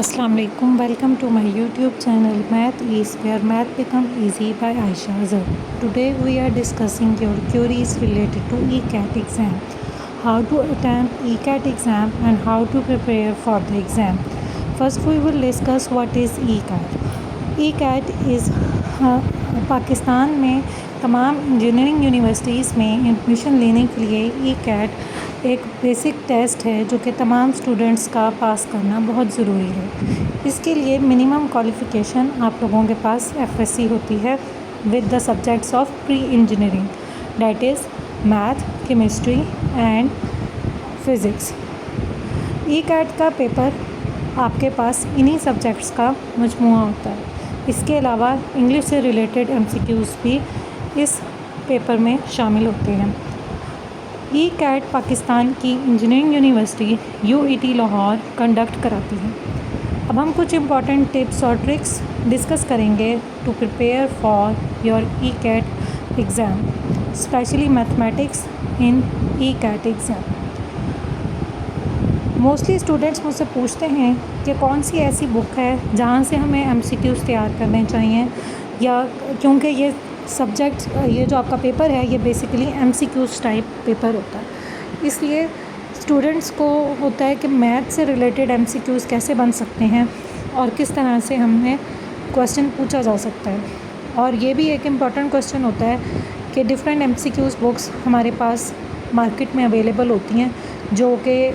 Assalamu alaikum. Welcome to my YouTube channel Math is where math become easy by Aisha Azhar. Today we are discussing your queries related to ECAT exam, how to attempt ECAT exam and how to prepare for the exam. First we will discuss what is ECAT. ECAT is Pakistan में तमाम engineering universities में admission लेने के लिए ECAT एक basic test है जो कि तमाम स्टूडेंट्स का पास करना बहुत ज़रूरी है। इसके लिए मिनिमम क्वालिफ़िकेशन आप लोगों के पास FSC होती है with the subjects of pre engineering, that is math, chemistry and physics. ECAT का पेपर आपके पास इन्हीं सब्जेक्ट्स का मजमूआ होता है। इसके अलावा इंग्लिश से रिलेटेड MCQs भी इस पेपर में शामिल होते हैं। ECAT पाकिस्तान की engineering university UET Lahore conduct कराती है। अब हम कुछ इम्पॉर्टेंट टिप्स और ट्रिक्स डिस्कस करेंगे to prepare for your ECAT exam, especially mathematics in ECAT exam. Mostly students मुझसे पूछते हैं कि कौन सी ऐसी बुक है जहाँ से हमें MCQs तैयार करने चाहिए, या क्योंकि ये सब्जेक्ट, ये जो आपका पेपर है ये बेसिकली MCQs टाइप पेपर होता है। इसलिए स्टूडेंट्स को होता है कि मैथ से रिलेटेड MCQs कैसे बन सकते हैं और किस तरह से हमें क्वेश्चन पूछा जा सकता है। और ये भी एक इम्पॉर्टेंट क्वेश्चन होता है कि डिफरेंट MCQs बुक्स हमारे पास मार्केट में अवेलेबल होती हैं जो कि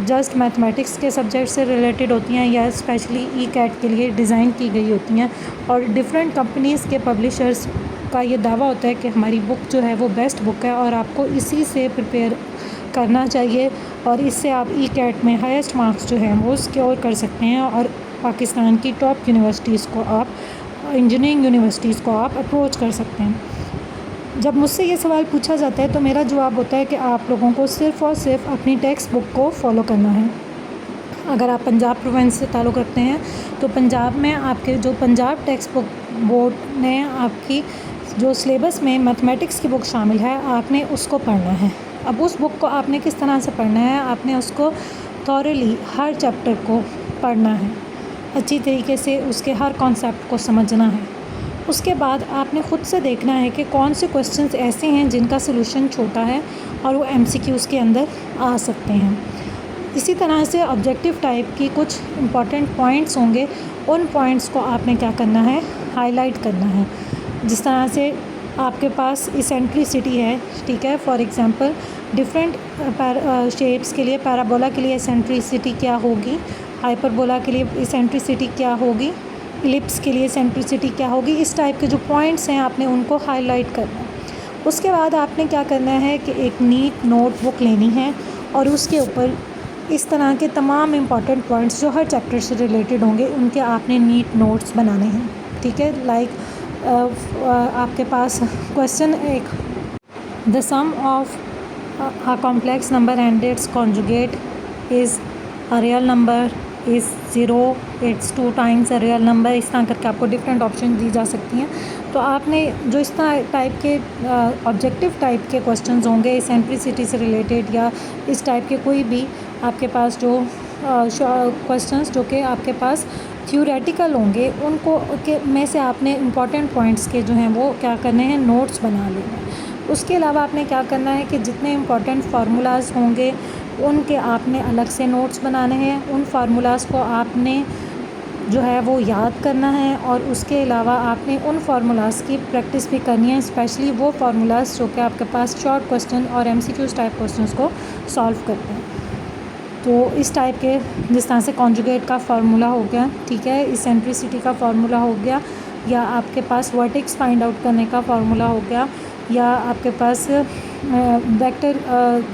जस्ट मैथमेटिक्स के सब्जेक्ट से रिलेटेड होती हैं या स्पेशली ECAT के लिए डिज़ाइन की गई होती हैं। और डिफरेंट कंपनीज़ के पब्लिशर्स का ये दावा होता है कि हमारी बुक जो है वो बेस्ट बुक है और आपको इसी से प्रिपेयर करना चाहिए और इससे आप ECAT में हाईएस्ट मार्क्स जो हैं वो सिक्योर कर सकते हैं और पाकिस्तान की टॉप यूनिवर्सिटीज़ को आप, इंजीनियरिंग यूनिवर्सिटीज़ को आप अप्रोच कर सकते हैं। जब मुझसे ये सवाल पूछा जाता है तो मेरा जवाब होता है कि आप लोगों को सिर्फ़ और सिर्फ अपनी टेक्स्ट बुक को फॉलो करना है। अगर आप पंजाब प्रोविंस से ताल्लुक़ रखते हैं तो पंजाब में आपके जो पंजाब टेक्स्ट बुक बोर्ड ने आपकी जो सिलेबस में मैथमेटिक्स की बुक शामिल है, आपने उसको पढ़ना है। अब उस बुक को आपने किस तरह से पढ़ना है, आपने उसको थॉरली हर चैप्टर को पढ़ना है, अच्छी तरीके से उसके हर कॉन्सेप्ट को समझना है। उसके बाद आपने ख़ुद से देखना है कि कौन से क्वेश्चंस ऐसे हैं जिनका सलूशन छोटा है और वो MCQs के अंदर आ सकते हैं। इसी तरह से ऑब्जेक्टिव टाइप की कुछ इम्पॉर्टेंट पॉइंट्स होंगे, उन पॉइंट्स को आपने क्या करना है, हाईलाइट करना है। जिस तरह से आपके पास इसेंट्रिसिटी है, ठीक है, फॉर एग्ज़ाम्पल डिफरेंट शेप्स के लिए, पैराबोला के लिए इसेंट्रिसिटी क्या होगी, हाइपरबोला के लिए इसेंट्रिसिटी क्या होगी, इलिप्स के लिए इसेंट्रिसिटी क्या होगी, इस टाइप के जो पॉइंट्स हैं आपने उनको हाईलाइट करना है। उसके बाद आपने क्या करना है कि एक नीट नोटबुक लेनी है और उसके ऊपर इस तरह के तमाम इम्पॉर्टेंट पॉइंट्स जो हर चैप्टर से रिलेटेड होंगे उनके आपने नीट नोट्स बनाने हैं, ठीक है। लाइक आपके पास क्वेश्चन एक, the sum of a complex number and its conjugate is a real number is 0, it's 2 times a real number. इस तरह करके आपको डिफरेंट ऑप्शन दी जा सकती हैं। तो आपने जो इस तरह टाइप के ऑब्जेक्टिव टाइप के क्वेश्चंस होंगे इसेंट्रिसिटी से रिलेटेड या इस टाइप के कोई भी आपके पास जो क्वेश्चंस जो कि आपके पास थ्योरेटिकल होंगे, उनको के में से आपने इम्पॉर्टेंट पॉइंट्स के जो हैं वो क्या करने हैं, नोट्स बना लेने हैं। उसके अलावा आपने क्या करना है कि जितने इम्पॉर्टेंट फार्मूलाज होंगे उनके आपने अलग से नोट्स बनाने हैं। उन फार्मूलाज़ को आपने जो है वो याद करना है और उसके अलावा आपने उन फार्मूलाज़ की प्रैक्टिस भी करनी है, स्पेशली वो फार्मूलाज़ जो कि आपके पास शॉर्ट क्वेश्चन और MCQs टाइप क्वेश्चंस को सॉल्व करते हैं। तो इस टाइप के, जिस तरह से कॉन्जुगेट का फार्मूला हो गया, ठीक है, इसेंट्रिसिटी का फार्मूला हो गया, या आपके पास वर्टेक्स फाइंड आउट करने का फार्मूला हो गया, या आपके पास वेक्टर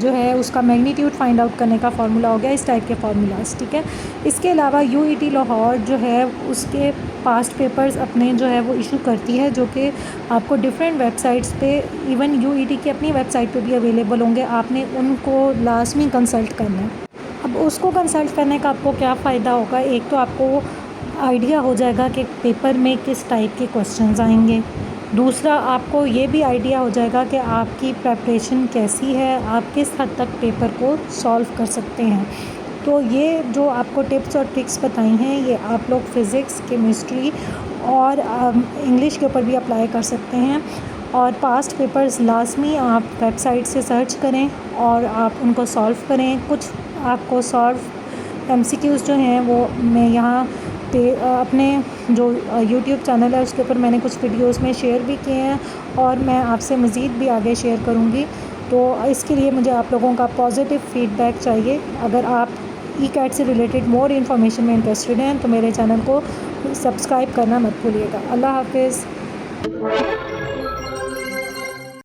जो है उसका मैग्नीट्यूड फाइंड आउट करने का फार्मूला हो गया, इस टाइप के फार्मूलाज, ठीक है। इसके अलावा UET लाहौर जो है उसके पास्ट पेपर्स अपने जो है वो इशू करती है, जो कि आपको डिफरेंट वेबसाइट्स पे, इवन UET की अपनी वेबसाइट पे भी अवेलेबल होंगे। आपने उनको लाजमी कंसल्ट करना है। अब उसको कंसल्ट करने का आपको क्या फ़ायदा होगा, एक तो आपको आइडिया हो जाएगा कि पेपर में किस टाइप के क्वेश्चंस आएंगे, दूसरा आपको ये भी आइडिया हो जाएगा कि आपकी प्रेपरेशन कैसी है, आप किस हद तक पेपर को सॉल्व कर सकते हैं। तो ये जो आपको टिप्स और ट्रिक्स बताई हैं ये आप लोग फ़िज़िक्स, केमिस्ट्री और इंग्लिश के ऊपर भी अप्लाई कर सकते हैं। और पास्ट पेपर्स लाज़मी आप वेबसाइट से सर्च करें और आप उनको सॉल्व करें। कुछ आपको सॉल्व एमसीक्यूज़ जो हैं वो मैं यहाँ पे अपने जो यूट्यूब चैनल है उसके ऊपर मैंने कुछ वीडियोस में शेयर भी किए हैं और मैं आपसे मज़ीद भी आगे शेयर करूँगी। तो इसके लिए मुझे आप लोगों का पॉजिटिव फ़ीडबैक चाहिए। अगर आप ई कैट से रिलेटेड मोर इन्फॉर्मेशन में इंटरेस्टेड हैं तो मेरे चैनल को सब्सक्राइब करना मत भूलिएगा। अल्लाह हाफ़िज़।